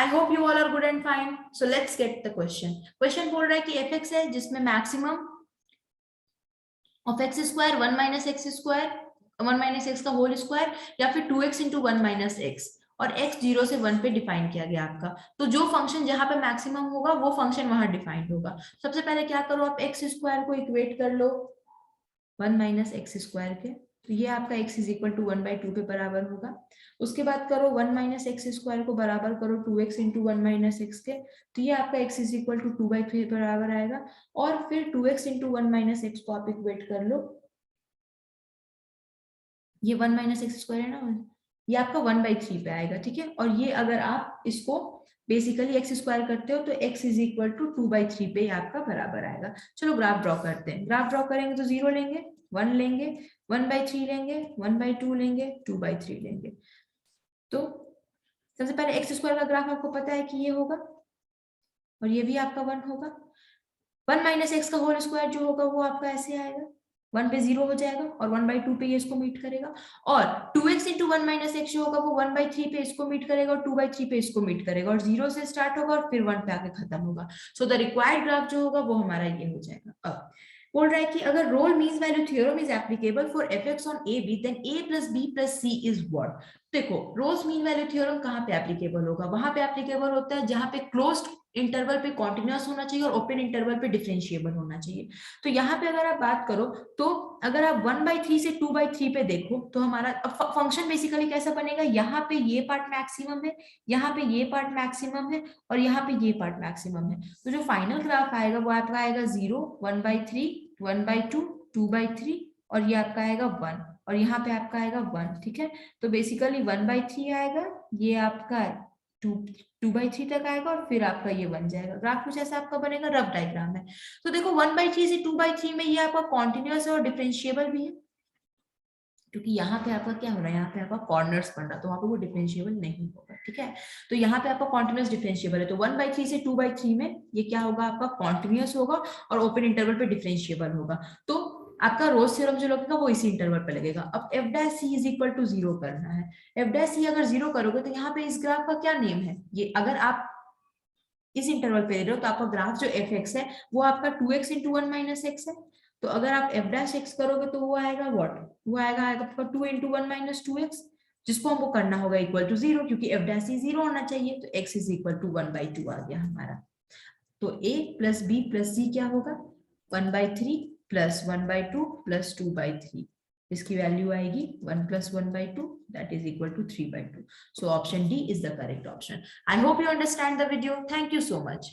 I hope you all are good and fine. So let's get the question. Question बोल रहा है कि f x है जिसमें maximum of x square 1 minus x square 1 minus x का whole square या फिर 2x इंटू 1 माइनस एक्स, और x 0 से 1 पे डिफाइन किया गया आपका. तो जो फंक्शन जहां पे मैक्सिमम होगा वो फंक्शन वहां डिफाइंड होगा. सबसे पहले क्या करो, आप एक्स स्क्वायर को इक्वेट कर लो 1 माइनस एक्स स्क्वायर के. तो ये आपका x इज इक्वल टू 1/2 पे बराबर होगा. उसके बाद करो 1 माइनस एक्स स्क्वायर को बराबर करो 2x इंटू 1 माइनस एक्स के. तो ये आपका x इज इक्वल टू 2/3 बराबर आएगा. और फिर 2x इंटू 1 माइनस एक्स को आप इक्वेट कर लो. ये 1 माइनस एक्स स्क्वायर है ना, ये आपका 1/3 पे आएगा. ठीक है, और ये अगर आप इसको बेसिकली एक्स स्क्वायर करते हो तो x इज इक्वल टू 2/3 पे आपका बराबर आएगा. चलो ग्राफ ड्रॉ करते हैं. ग्राफ ड्रॉ करेंगे तो 0 लेंगे, 1 लेंगे, 1/3 लेंगे, 1/2 लेंगे, 2/3 लेंगे. तो सबसे पहले एक्स स्क्वायर का ग्राफ आपको पता है कि ये होगा और ये भी आपका 1 होगा. 1 माइनस एक्स का होल स्क्वायर जो होगा वो आपका ऐसे आएगा, 1 पे 0 हो जाएगा और 1/2 पे ये इसको मीट करेगा. और 2x इंटू 1 माइनस एक्स जो होगा वो 1/3 पे इसको मीट करेगा और 2/3 पे इसको मीट करेगा और 0 से स्टार्ट होगा और फिर 1 पे आके खत्म होगा. सो द रिक्वायर्ड ग्राफ जो होगा वो हमारा ये हो जाएगा. अब बोल रहा है कि अगर Rolle means value theorem is applicable for fx on a b then a plus b plus c is what. देखो रोल्स मीन वैल्यू थ्योरम कहाँ पे एप्लीकेबल होगा, वहां पे एप्लीकेबल होता है जहां पे क्लोज्ड इंटरवल पे कॉन्टिन्यूअस होना चाहिए और ओपन इंटरवल पे डिफरेंशिएबल होना चाहिए. तो यहाँ पे अगर आप बात करो तो अगर आप 1/3 से 2/3 पे देखो तो हमारा फंक्शन बेसिकली कैसा बनेगा, यहाँ पे ये पार्ट मैक्सिमम है, यहाँ पे ये पार्ट मैक्सिमम है और यहाँ पे ये पार्ट मैक्सिमम है. तो जो फाइनल ग्राफ आएगा वो आपका आएगा 0, 1/3, 1/2, 2/3 और ये आपका आएगा 1 और यहाँ पे आपका आएगा 1. ठीक है, तो बेसिकली 1/3 आएगा, ये आपका 2/3 तक आएगा और फिर आपका ये बन जाएगा. ग्राफ कुछ ऐसा आपका बनेगा, रफ डायग्राम है. तो देखो 1/3 से 2/3 में ये आपका कॉन्टिन्यूअस है और डिफरेंशिएबल भी है, क्योंकि यहाँ पे आपका क्या हो रहा है, यहाँ पे आपका कॉर्नर्स बन रहा है तो वहां पे वो डिफरेंशिएबल नहीं होगा. ठीक है, तो यहाँ पे आपका कॉन्टिन्यूअस डिफरेंशिएबल है. तो 1/3 से 2/3 में ये क्या होगा, आपका कॉन्टिन्यूअस होगा और ओपन इंटरवल पे डिफरेंशिएबल होगा. तो आपका रोल्स थ्योरम जो लगेगा वो इसी इंटरवल पे लगेगा. अब f dash c is equal to 0 करना है. f डैश c अगर 0 करोगे तो यहाँ पे इस ग्राफ का क्या नेम है, ये अगर आप इस इंटरवल पे दे रहे हो तो आपका ग्राफ जो एफ एक्स है वो आपका 2x इंटू 1 माइनस एक्स है. तो अगर आप एफ डैश एक्स करोगे तो वो आएगा व्हाट, वो आएगा आपका 2 इंटू 1 माइनस 2x, जिसको हमको करना होगा इक्वल टू 0 क्योंकि एफ डैश 0 होना चाहिए. तो x इज इक्वल टू 1/2 आ गया हमारा. तो a plus b plus c क्या होगा, 1/3 प्लस 1/2 प्लस 2/3. इसकी वैल्यू आएगी 1 plus 1/2 that is equal to 3/2. So option D is the correct option. I hope you understand the video. Thank you so much.